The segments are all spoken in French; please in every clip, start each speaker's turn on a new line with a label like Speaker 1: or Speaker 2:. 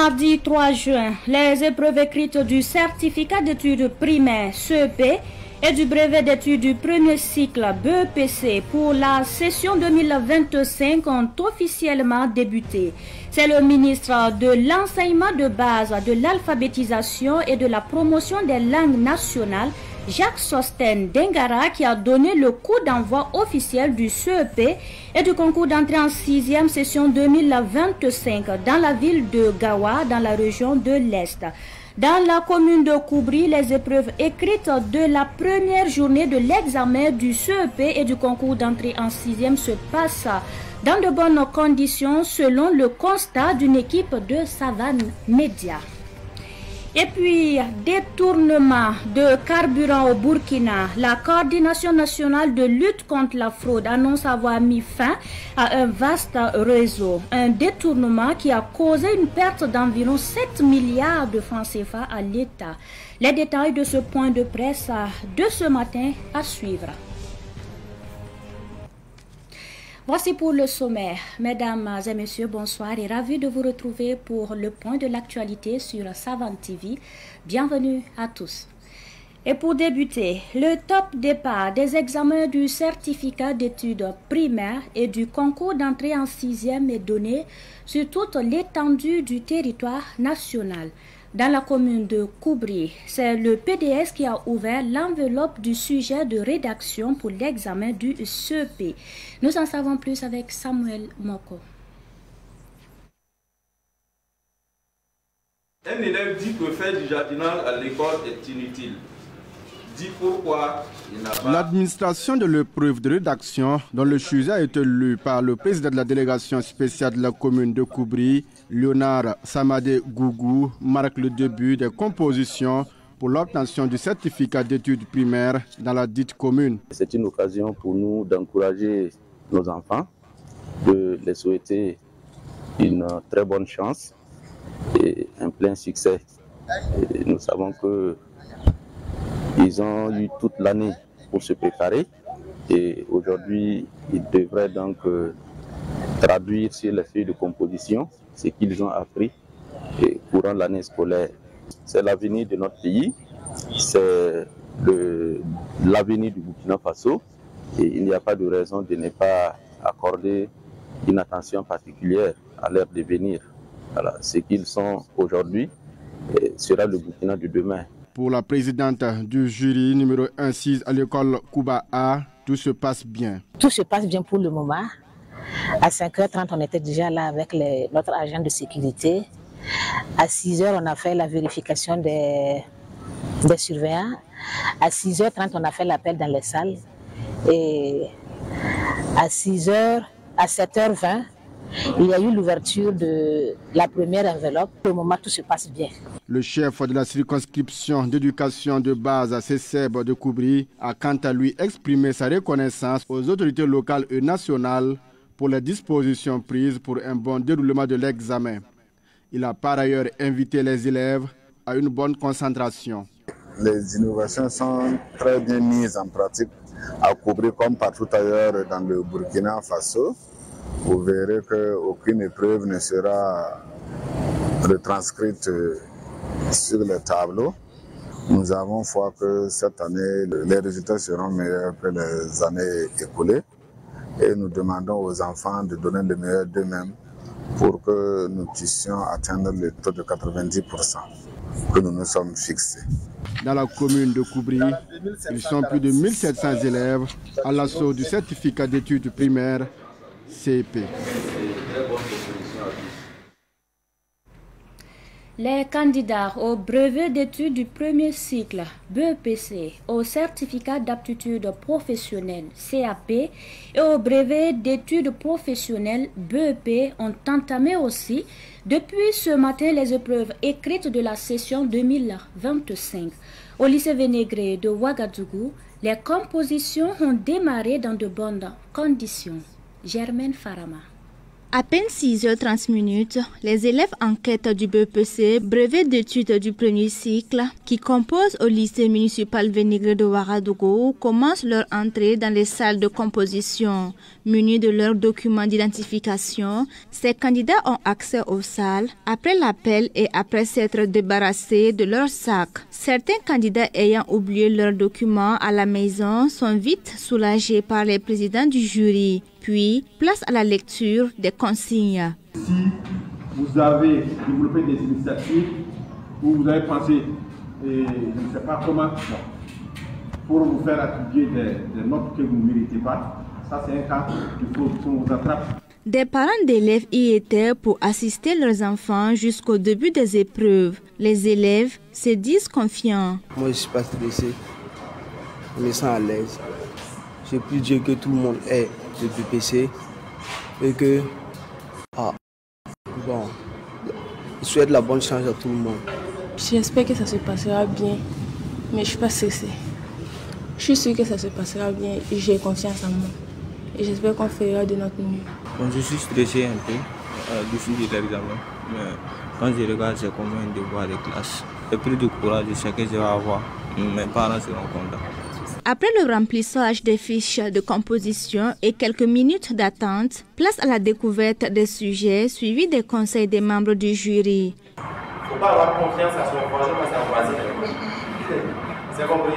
Speaker 1: Mardi 3 juin, les épreuves écrites du certificat d'études primaires CEP et du brevet d'études du premier cycle BEPC pour la session 2025 ont officiellement débuté. C'est le ministre de l'enseignement de base, de l'alphabétisation et de la promotion des langues nationales, Jacques Sosten Dengara, qui a donné le coup d'envoi officiel du CEP et du concours d'entrée en 6e session 2025 dans la ville de Gawa, dans la région de l'Est. Dans la commune de Koubri, les épreuves écrites de la première journée de l'examen du CEP et du concours d'entrée en 6e se passent dans de bonnes conditions selon le constat d'une équipe de Savane Média. Et puis, détournement de carburant au Burkina, la coordination nationale de lutte contre la fraude annonce avoir mis fin à un vaste réseau. Un détournement qui a causé une perte d'environ 7 milliards de francs CFA à l'État. Les détails de ce point de presse de ce matin à suivre. Voici pour le sommaire. Mesdames et messieurs, bonsoir et ravi de vous retrouver pour le point de l'actualité sur Savane TV. Bienvenue à tous. Et pour débuter, le top départ des examens du certificat d'études primaires et du concours d'entrée en 6e est donné sur toute l'étendue du territoire national. Dans la commune de Koubri, c'est le PDS qui a ouvert l'enveloppe du sujet de rédaction pour l'examen du CEP. Nous en savons plus avec Samuel Moko.
Speaker 2: Un élève dit que faire du jardinage à l'école est inutile. Dit pourquoi il n'a pas...
Speaker 3: L'administration de l'épreuve de rédaction, dont le sujet a été lu par le président de la délégation spéciale de la commune de Koubri, Léonard Samadé Gougou, marque le début des compositions pour l'obtention du certificat d'études primaires dans la dite commune.
Speaker 4: C'est une occasion pour nous d'encourager nos enfants, de les souhaiter une très bonne chance et un plein succès. Et nous savons que ils ont eu toute l'année pour se préparer et aujourd'hui, ils devraient donc traduire sur les feuilles de composition ce qu'ils ont appris courant l'année scolaire. C'est l'avenir de notre pays, c'est l'avenir du Burkina Faso et il n'y a pas de raison de ne pas accorder une attention particulière à leur devenir. Voilà, ce qu'ils sont aujourd'hui sera le Burkina de demain.
Speaker 3: Pour la présidente du jury numéro 1-6 à l'école Kouba A, tout se passe bien.
Speaker 5: Tout se passe bien pour le moment. À 5h30, on était déjà là avec notre agent de sécurité. À 6h, on a fait la vérification des surveillants. À 6h30, on a fait l'appel dans les salles. Et à 7h20, il y a eu l'ouverture de la première enveloppe. Pour le moment, tout se passe bien.
Speaker 3: Le chef de la circonscription d'éducation de base à CESEB de Koubri a quant à lui exprimé sa reconnaissance aux autorités locales et nationales pour les dispositions prises pour un bon déroulement de l'examen. Il a par ailleurs invité les élèves à une bonne concentration.
Speaker 6: Les innovations sont très bien mises en pratique à Koubri comme partout ailleurs dans le Burkina Faso. Vous verrez qu'aucune épreuve ne sera retranscrite sur les tableaux. Nous avons foi que cette année, les résultats seront meilleurs que les années écoulées. Et nous demandons aux enfants de donner le meilleur d'eux-mêmes pour que nous puissions atteindre le taux de 90% que nous nous sommes fixés.
Speaker 3: Dans la commune de Koubri, ils sont plus de 1700 élèves à l'assaut du certificat d'études primaires CEP.
Speaker 1: Les candidats au brevet d'études du premier cycle BEPC, au certificat d'aptitude professionnelle CAP et au brevet d'études professionnelles BEP ont entamé aussi depuis ce matin les épreuves écrites de la session 2025. Au lycée Vénégré de Ouagadougou, les compositions ont démarré dans de bonnes conditions. Germaine Farama. À peine 6h30, les élèves en quête du BEPC, brevet d'études du premier cycle, qui composent au lycée municipal Vénégré de Ouagadougou, commencent leur entrée dans les salles de composition. Munis de leurs documents d'identification, ces candidats ont accès aux salles après l'appel et après s'être débarrassés de leurs sacs. Certains candidats ayant oublié leurs documents à la maison sont vite soulagés par les présidents du jury. Puis, place à la lecture des consignes.
Speaker 7: Si vous avez développé des initiatives ou vous avez pensé, je ne sais pas comment, pour vous faire attribuer des notes que vous ne méritez pas, ça c'est un cas qu'il faut qu'on vous attrape.
Speaker 1: Des parents d'élèves y étaient pour assister leurs enfants jusqu'au début des épreuves. Les élèves se disent confiants.
Speaker 8: Moi je ne suis pas stressé, je me sens à l'aise. Je peux dire que tout le monde est de BPC et que je souhaite la bonne chance à tout le monde.
Speaker 9: J'espère que ça se passera bien, mais je ne suis pas stressée. Je suis sûre que ça se passera bien et j'ai confiance en moi. Et j'espère qu'on fera de notre mieux.
Speaker 10: Bon, je suis stressé un peu du fil de l'examen, mais quand je regarde, c'est comme un devoir de classe. J'ai plus de courage, je sais que je vais avoir. Mes parents seront contents.
Speaker 1: Après le remplissage des fiches de composition et quelques minutes d'attente, place à la découverte des sujets suivis des conseils des membres du jury.
Speaker 11: Il ne faut pas avoir confiance à son voisin parce qu'un voisin. C'est compris?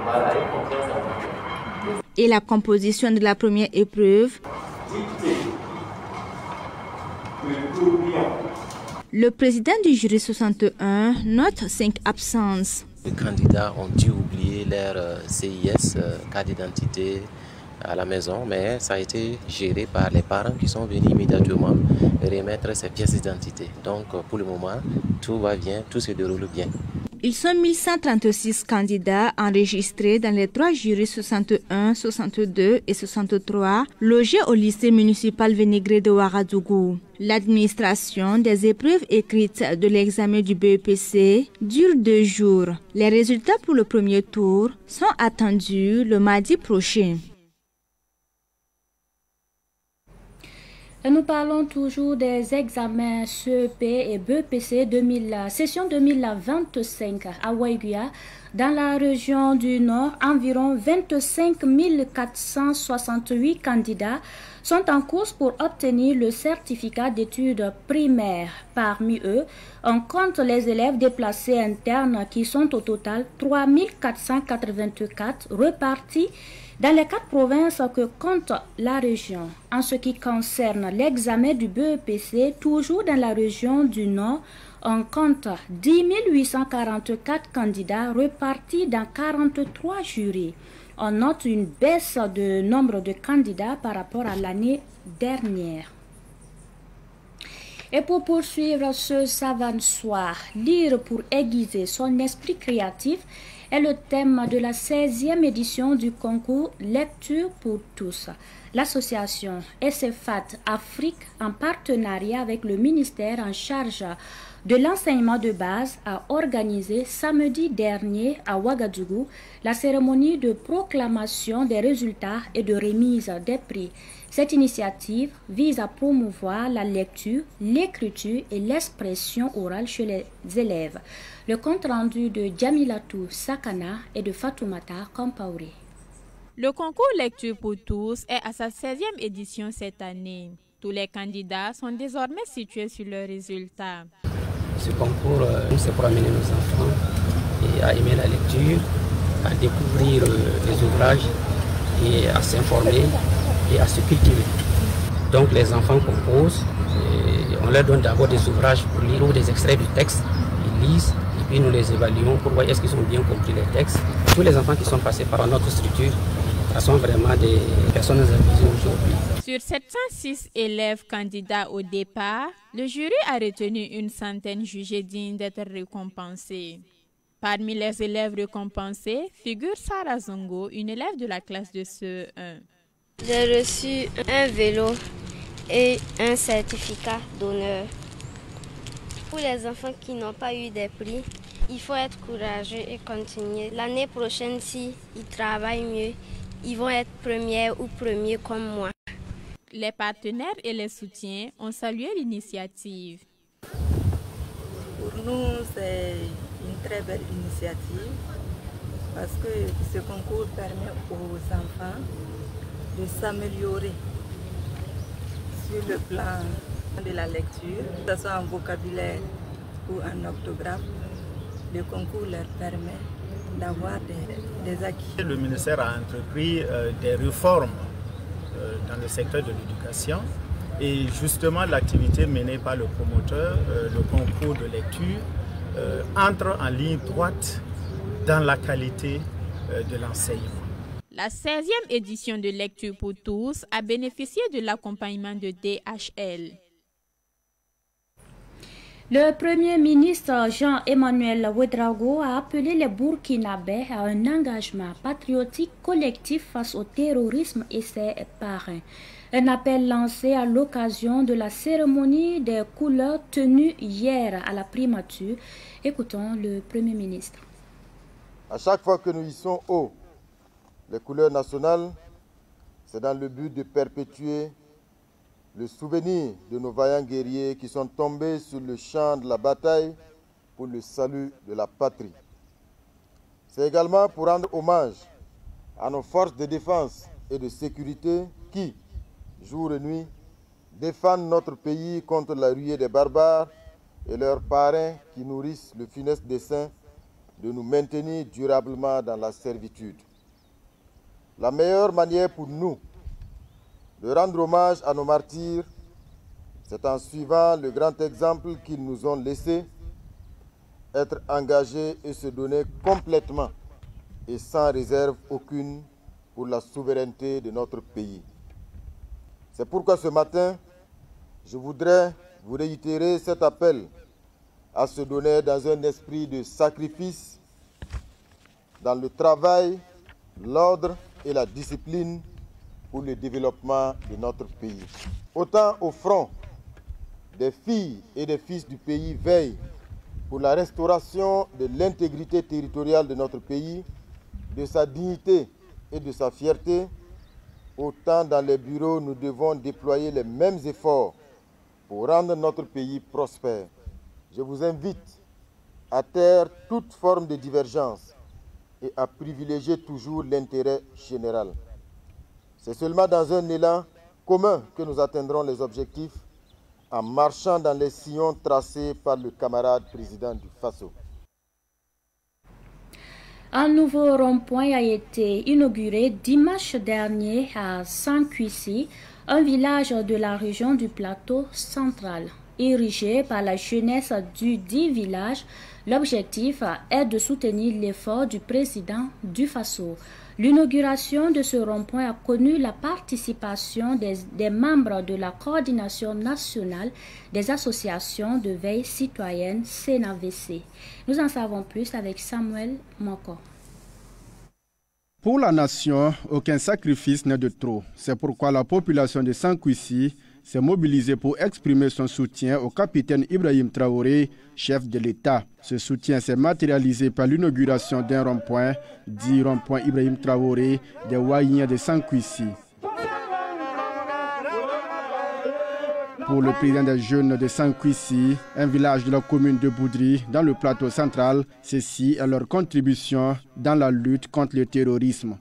Speaker 11: Voilà, confiance à son voisin.
Speaker 1: Et la composition de la première épreuve. Le président du jury 61 note 5 absences.
Speaker 12: Les candidats ont dû oublier leur CIS, carte d'identité à la maison, mais ça a été géré par les parents qui sont venus immédiatement remettre ces pièces d'identité. Donc pour le moment, tout va bien, tout se déroule bien.
Speaker 1: Ils sont 1136 candidats enregistrés dans les 3 jurys 61, 62 et 63 logés au lycée municipal Vénégré de Ouagadougou. L'administration des épreuves écrites de l'examen du BEPC dure 2 jours. Les résultats pour le premier tour sont attendus le mardi prochain. Nous parlons toujours des examens CEP et BEPC session 2025 à Waiguia. Dans la région du Nord, environ 25 468 candidats sont en course pour obtenir le certificat d'études primaires. Parmi eux, on compte les élèves déplacés internes qui sont au total 3 484 repartis dans les 4 provinces que compte la région. En ce qui concerne l'examen du BEPC, toujours dans la région du Nord, on compte 10 844 candidats repartis dans 43 jurys. On note une baisse de nombre de candidats par rapport à l'année dernière. Et pour poursuivre ce savant soir, lire pour aiguiser son esprit créatif est le thème de la 16e édition du concours Lecture pour tous. L'association SFAT Afrique, en partenariat avec le ministère en charge de l'enseignement de base, a organisé samedi dernier à Ouagadougou la cérémonie de proclamation des résultats et de remise des prix. Cette initiative vise à promouvoir la lecture, l'écriture et l'expression orale chez les élèves. Le compte-rendu de Djamilatou Sakana et de Fatoumata Kompaouri.
Speaker 13: Le concours Lecture pour tous est à sa 16e édition cette année. Tous les candidats sont désormais situés sur leurs résultats.
Speaker 14: Ce concours, c'est pour amener nos enfants à aimer la lecture, à découvrir les ouvrages et à s'informer et à se cultiver. Donc les enfants composent, on leur donne d'abord des ouvrages pour lire ou des extraits du texte, ils lisent et puis nous les évaluons pour voir est-ce qu'ils ont bien compris les textes. Tous les enfants qui sont passés par notre structure sont vraiment des personnes avisées aujourd'hui.
Speaker 13: Sur 706 élèves candidats au départ, le jury a retenu une centaine jugés dignes d'être récompensés. Parmi les élèves récompensés figure Sarah Zongo, une élève de la classe de CE1.
Speaker 15: J'ai reçu un vélo et un certificat d'honneur. Pour les enfants qui n'ont pas eu des prix, il faut être courageux et continuer. L'année prochaine, s'ils travaillent mieux, ils vont être premiers ou premiers comme moi.
Speaker 13: les partenaires et les soutiens ont salué l'initiative.
Speaker 16: Pour nous, c'est une très belle initiative parce que ce concours permet aux enfants de s'améliorer sur le plan de la lecture, que ce soit en vocabulaire ou en orthographe. Le concours leur permet d'avoir des acquis.
Speaker 17: Le ministère a entrepris des réformes dans le secteur de l'éducation et justement l'activité menée par le promoteur, le concours de lecture, entre en ligne droite dans la qualité de l'enseignement.
Speaker 13: La 16e édition de Lecture pour tous a bénéficié de l'accompagnement de DHL.
Speaker 1: Le Premier ministre Jean-Emmanuel Ouédraogo a appelé les Burkinabés à un engagement patriotique collectif face au terrorisme et ses parrains. Un appel lancé à l'occasion de la cérémonie des couleurs tenue hier à la primature. Écoutons le Premier ministre.
Speaker 18: À chaque fois que nous hissons haut les couleurs nationales, c'est dans le but de perpétuer le souvenir de nos vaillants guerriers qui sont tombés sur le champ de la bataille pour le salut de la patrie. C'est également pour rendre hommage à nos forces de défense et de sécurité qui, jour et nuit, défendent notre pays contre la ruée des barbares et leurs parrains qui nourrissent le funeste dessein de nous maintenir durablement dans la servitude. La meilleure manière pour nous de rendre hommage à nos martyrs, c'est en suivant le grand exemple qu'ils nous ont laissé, être engagés et se donner complètement et sans réserve aucune pour la souveraineté de notre pays. C'est pourquoi ce matin, je voudrais vous réitérer cet appel à se donner dans un esprit de sacrifice, dans le travail, l'ordre et la discipline pour le développement de notre pays. Autant au front, des filles et des fils du pays veillent pour la restauration de l'intégrité territoriale de notre pays, de sa dignité et de sa fierté, autant dans les bureaux nous devons déployer les mêmes efforts pour rendre notre pays prospère. Je vous invite à taire toute forme de divergence et à privilégier toujours l'intérêt général. C'est seulement dans un élan commun que nous atteindrons les objectifs en marchant dans les sillons tracés par le camarade président du Faso.
Speaker 1: Un nouveau rond-point a été inauguré dimanche dernier à Sankuissi, un village de la région du plateau central. Érigé par la jeunesse du dit village, l'objectif est de soutenir l'effort du président du Faso. L'inauguration de ce rond-point a connu la participation des membres de la coordination nationale des associations de veille citoyenne CNAVC. Nous en savons plus avec Samuel Moko.
Speaker 3: Pour la nation, aucun sacrifice n'est de trop. C'est pourquoi la population de Sankuissi s'est mobilisée pour exprimer son soutien au capitaine Ibrahim Traoré, chef de l'État. Ce soutien s'est matérialisé par l'inauguration d'un rond-point, dit rond-point Ibrahim Traoré, des Waïniens de Sankuissi. Pour le président des jeunes de Sankuissi, un village de la commune de Boudri, dans le plateau central, ceci est leur contribution dans la lutte contre le terrorisme.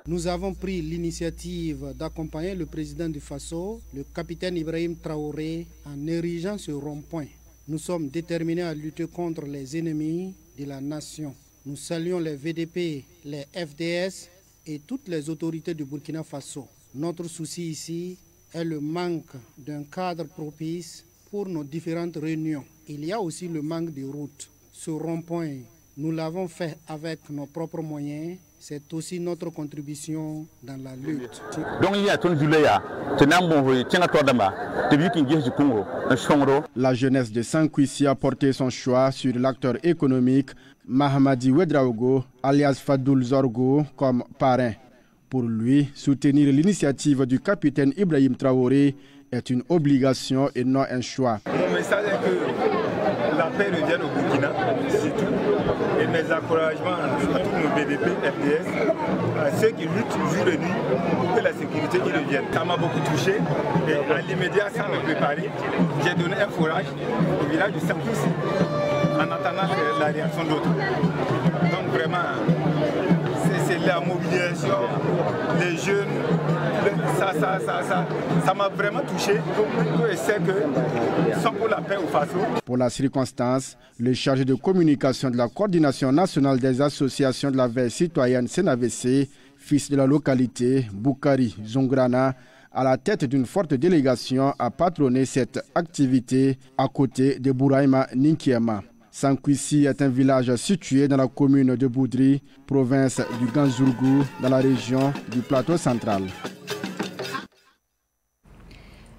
Speaker 19: Nous avons pris l'initiative d'accompagner le président du Faso, le capitaine Ibrahim Traoré, en érigeant ce rond-point. Nous sommes déterminés à lutter contre les ennemis de la nation. Nous saluons les VDP, les FDS et toutes les autorités du Burkina Faso. Notre souci ici est le manque d'un cadre propice pour nos différentes réunions. Il y a aussi le manque de routes. Ce rond-point, nous l'avons fait avec nos propres moyens. C'est aussi notre contribution dans la lutte.
Speaker 3: La jeunesse de Sankuissi a porté son choix sur l'acteur économique Mahamadi Ouédraogo, alias Fadoul Zorgo, comme parrain. Pour lui, soutenir l'initiative du capitaine Ibrahim Traoré est une obligation et non un choix.
Speaker 20: Mon message est que la paix revienne au Burkina, c'est tout. Et mes des encouragements à tous nos BDP, FDS, à ceux qui luttent jour et nuit pour que la sécurité y revienne. Ça m'a beaucoup touché et à l'immédiat, sans me préparer, j'ai donné un fourrage au village de Saint-Fils en attendant la réaction d'autres. Donc vraiment, c'est la mobilisation, les jeunes, ça m'a vraiment touché. Je sais que sont pour la paix au Faso.
Speaker 3: Pour la circonstance, le chargé de communication de la Coordination nationale des associations de la veille citoyenne CNAVC, fils de la localité, Boukari Zongrana, à la tête d'une forte délégation, a patronné cette activité à côté de Bouraïma Ninkiema. Sankwissi est un village situé dans la commune de Boudri, province du Ganzourgou, dans la région du plateau central.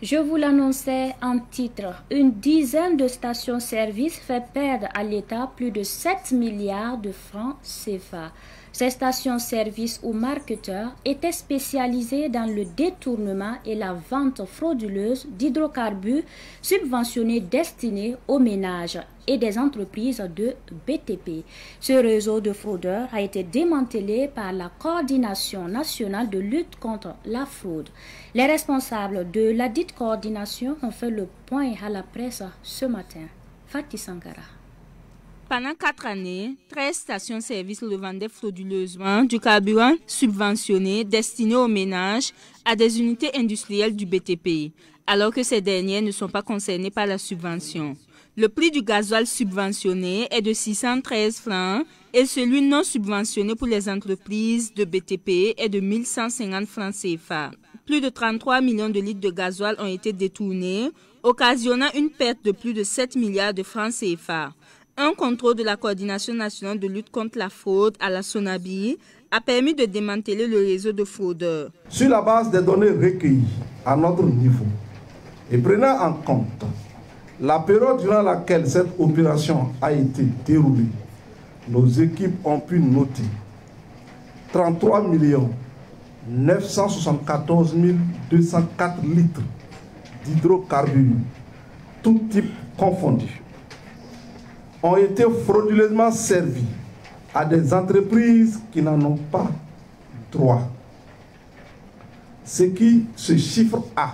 Speaker 1: Je vous l'annonçais en titre. Une dizaine de stations-service fait perdre à l'État plus de 7 milliards de francs CFA. Ces stations-service ou marketeurs étaient spécialisés dans le détournement et la vente frauduleuse d'hydrocarbures subventionnés destinés aux ménages et des entreprises de BTP. Ce réseau de fraudeurs a été démantelé par la Coordination nationale de lutte contre la fraude. Les responsables de la dite coordination ont fait le point à la presse ce matin. Fatih Sankara.
Speaker 21: Pendant 4 années, 13 stations-service revendaient frauduleusement du carburant subventionné destiné aux ménages à des unités industrielles du BTP, alors que ces dernières ne sont pas concernées par la subvention. Le prix du gasoil subventionné est de 613 francs et celui non subventionné pour les entreprises de BTP est de 1150 francs CFA. Plus de 33 millions de litres de gasoil ont été détournés, occasionnant une perte de plus de 7 milliards de francs CFA. Un contrôle de la Coordination nationale de lutte contre la fraude à la SONABI a permis de démanteler le réseau de fraudeurs.
Speaker 22: Sur la base des données recueillies à notre niveau et prenant en compte la période durant laquelle cette opération a été déroulée, nos équipes ont pu noter 33 974 204 litres d'hydrocarbures, tout type confondu, ont été frauduleusement servis à des entreprises qui n'en ont pas droit. Ce qui se chiffre à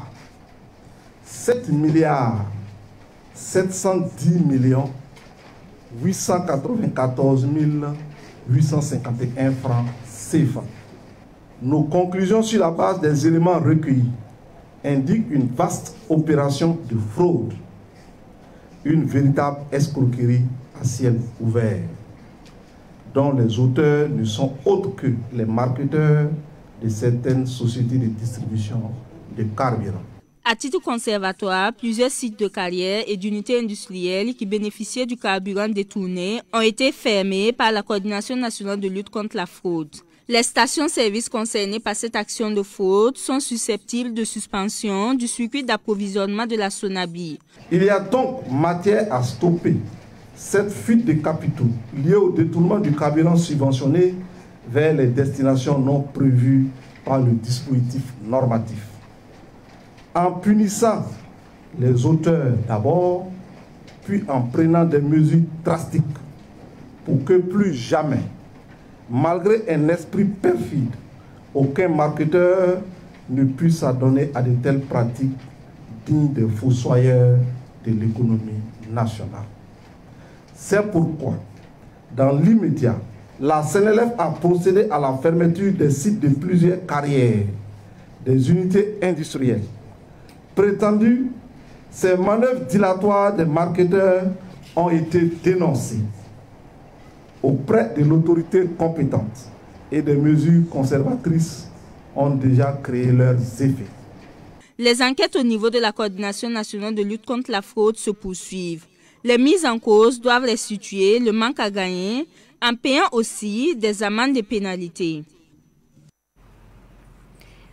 Speaker 22: 7 milliards 710 millions 894 851 francs CFA. Nos conclusions sur la base des éléments recueillis indiquent une vaste opération de fraude, une véritable escroquerie à ciel ouvert, dont les auteurs ne sont autres que les marketeurs de certaines sociétés de distribution de carburant.
Speaker 21: À titre conservatoire, plusieurs sites de carrière et d'unités industrielles qui bénéficiaient du carburant détourné ont été fermés par la Coordination nationale de lutte contre la fraude. Les stations-service concernées par cette action de fraude sont susceptibles de suspension du circuit d'approvisionnement de la SONABI.
Speaker 22: Il y a donc matière à stopper cette fuite de capitaux liée au détournement du carburant subventionné vers les destinations non prévues par le dispositif normatif. En punissant les auteurs d'abord, puis en prenant des mesures drastiques pour que plus jamais, malgré un esprit perfide, aucun marketeur ne puisse s'adonner à de telles pratiques dignes des fossoyeurs de l'économie nationale. C'est pourquoi, dans l'immédiat, la CNLF a procédé à la fermeture des sites de plusieurs carrières, des unités industrielles. Prétendu, ces manœuvres dilatoires des marketeurs ont été dénoncées auprès de l'autorité compétente et des mesures conservatrices ont déjà créé leurs effets.
Speaker 21: Les enquêtes au niveau de la Coordination nationale de lutte contre la fraude se poursuivent. Les mises en cause doivent restituer le manque à gagner en payant aussi des amendes et pénalités.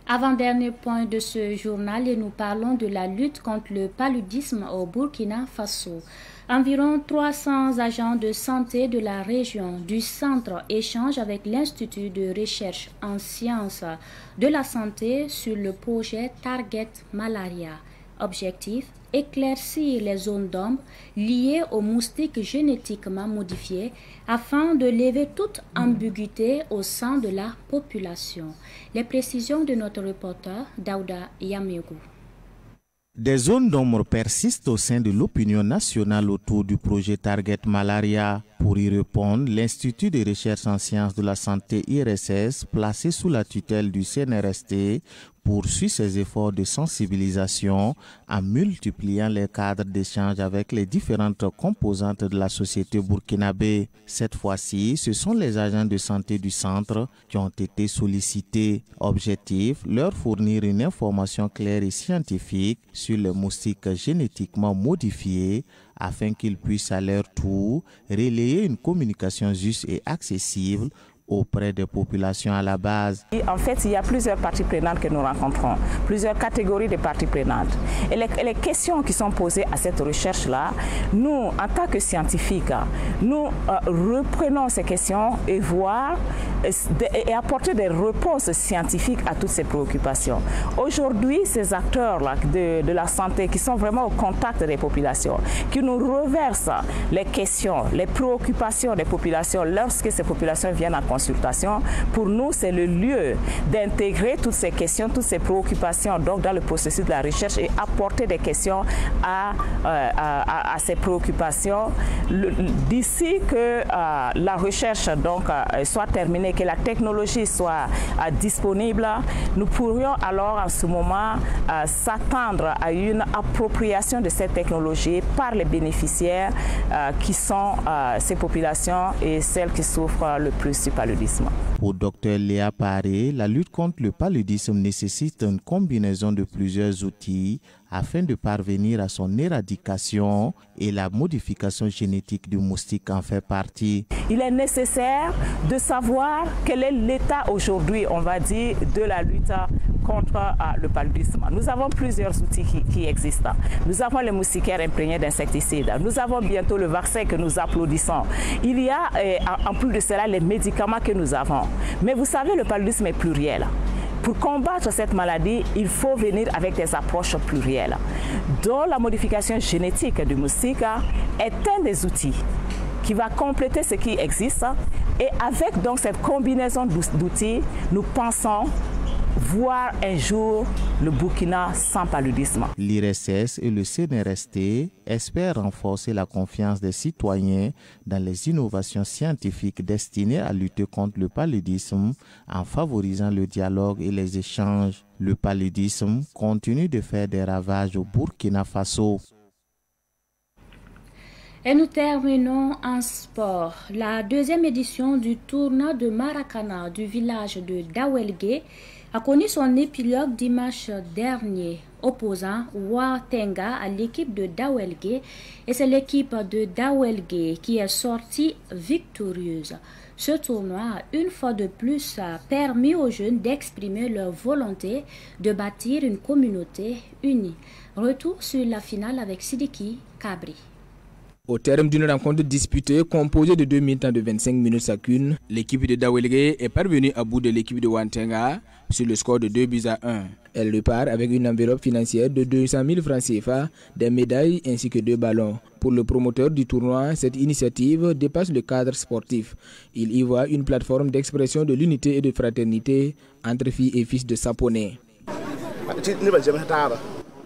Speaker 1: Avant-dernier point de ce journal et nous parlons de la lutte contre le paludisme au Burkina Faso. Environ 300 agents de santé de la région du centre échangent avec l'Institut de recherche en sciences de la santé sur le projet Target Malaria. Objectif, éclaircir les zones d'ombre liées aux moustiques génétiquement modifiés afin de lever toute ambiguïté au sein de la population. Les précisions de notre reporter Daouda Yamegou.
Speaker 2: Des zones d'ombre persistent au sein de l'opinion nationale autour du projet Target Malaria. Pour y répondre, l'Institut de recherche en sciences de la santé IRSS, placé sous la tutelle du CNRST, poursuit ses efforts de sensibilisation en multipliant les cadres d'échange avec les différentes composantes de la société burkinabé. Cette fois-ci, ce sont les agents de santé du centre qui ont été sollicités. Objectif, leur fournir une information claire et scientifique sur les moustiques génétiquement modifiés afin qu'ils puissent à leur tour relayer une communication juste et accessible auprès des populations à la base.
Speaker 4: En fait, il y a plusieurs parties prenantes que nous rencontrons, plusieurs catégories de parties prenantes. Et les questions qui sont posées à cette recherche-là, nous, en tant que scientifiques, nous reprenons ces questions et voir et apporter des réponses scientifiques à toutes ces préoccupations. Aujourd'hui, ces acteurs-là de la santé qui sont vraiment au contact des populations, qui nous reversent les questions, les préoccupations des populations lorsque ces populations viennent en consultation, pour nous, c'est le lieu d'intégrer toutes ces questions, toutes ces préoccupations donc, dans le processus de la recherche et apporter des questions à ces préoccupations. D'ici que la recherche donc, soit terminée, que la technologie soit disponible, nous pourrions alors en ce moment s'attendre à une appropriation de cette technologie par les bénéficiaires qui sont ces populations et celles qui souffrent le plus du paludisme.
Speaker 2: Pour Dr Léa Paré, la lutte contre le paludisme nécessite une combinaison de plusieurs outils afin de parvenir à son éradication et la modification génétique du moustique en fait partie.
Speaker 4: Il est nécessaire de savoir quel est l'état aujourd'hui, on va dire, de la lutte contre le paludisme. Nous avons plusieurs outils qui existent. Nous avons les moustiquaires imprégnés d'insecticides. Nous avons bientôt le vaccin que nous applaudissons. Il y a en plus de cela les médicaments que nous avons. Mais vous savez, le paludisme est pluriel. Pour combattre cette maladie, il faut venir avec des approches plurielles, dont la modification génétique du moustique est un des outils qui va compléter ce qui existe. Et avec donc cette combinaison d'outils, nous pensons voir un jour le Burkina sans paludisme.
Speaker 2: L'IRSS et le CNRST espèrent renforcer la confiance des citoyens dans les innovations scientifiques destinées à lutter contre le paludisme en favorisant le dialogue et les échanges. Le paludisme continue de faire des ravages au Burkina Faso.
Speaker 1: Et nous terminons en sport. La deuxième édition du tournoi de Maracana du village de Dawelgué a connu son épilogue dimanche dernier, opposant Watenga à l'équipe de Dawelgué, et c'est l'équipe de Dawelgué qui est sortie victorieuse. Ce tournoi a une fois de plus permis aux jeunes d'exprimer leur volonté de bâtir une communauté unie. Retour sur la finale avec Sidiki Kabri.
Speaker 23: Au terme d'une rencontre disputée composée de 2 mi-temps de 25 minutes chacune, l'équipe de Dawelgué est parvenue à bout de l'équipe de Watenga sur le score de 2-1. Elle repart avec une enveloppe financière de 200 000 francs CFA, des médailles ainsi que 2 ballons. Pour le promoteur du tournoi, cette initiative dépasse le cadre sportif. Il y voit une plateforme d'expression de l'unité et de fraternité entre filles et fils de Saponais.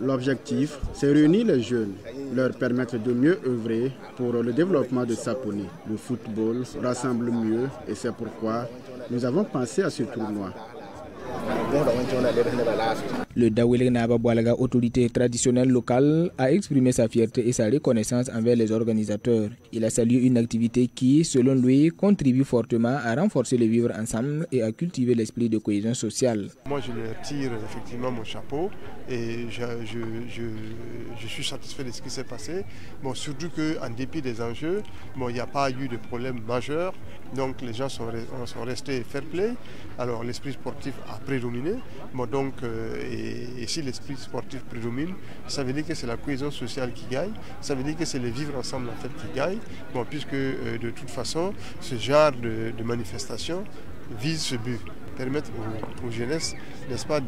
Speaker 3: L'objectif, c'est réunir les jeunes, leur permettre de mieux œuvrer pour le développement de Saponi. Le football rassemble mieux et c'est pourquoi nous avons pensé à ce tournoi.
Speaker 23: Le Dawelgué Naba Boualaga, autorité traditionnelle locale, a exprimé sa fierté et sa reconnaissance envers les organisateurs. Il a salué une activité qui, selon lui, contribue fortement à renforcer le vivre ensemble et à cultiver l'esprit de cohésion sociale.
Speaker 24: Moi, je leur tire effectivement mon chapeau et je suis satisfait de ce qui s'est passé. Bon, surtout qu'en dépit des enjeux, bon, il n'y a pas eu de problème majeur. Donc les gens sont restés fair play. Alors l'esprit sportif a prédominé. Bon, donc, et si l'esprit sportif prédomine, ça veut dire que c'est la cohésion sociale qui gagne. Ça veut dire que c'est le vivre ensemble en fait qui gagne. Bon, puisque de toute façon, ce genre de manifestation vise ce but. Permettre aux jeunesses, n'est-ce pas,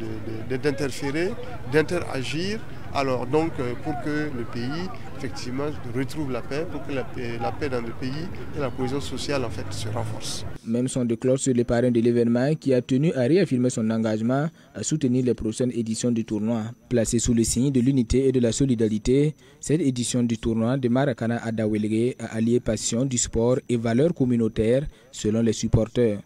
Speaker 24: d'interférer, d'interagir Alors donc pour que le pays effectivement retrouve la paix, pour que la paix dans le pays et la cohésion sociale en fait se renforce.
Speaker 23: Même son de clore sur les parrains de l'événement qui a tenu à réaffirmer son engagement à soutenir les prochaines éditions du tournoi. Placée sous le signe de l'unité et de la solidarité, cette édition du tournoi de Maracana à Daouélégué a allié passion du sport et valeurs communautaires selon les supporters.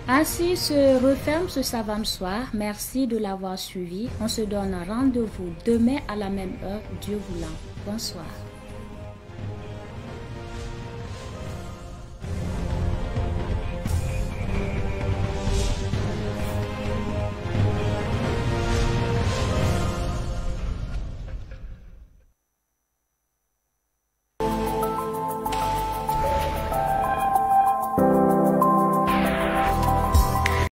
Speaker 1: Ainsi se referme ce Savant Soir. Merci de l'avoir suivi. On se donne rendez-vous demain à la même heure, Dieu voulant. Bonsoir.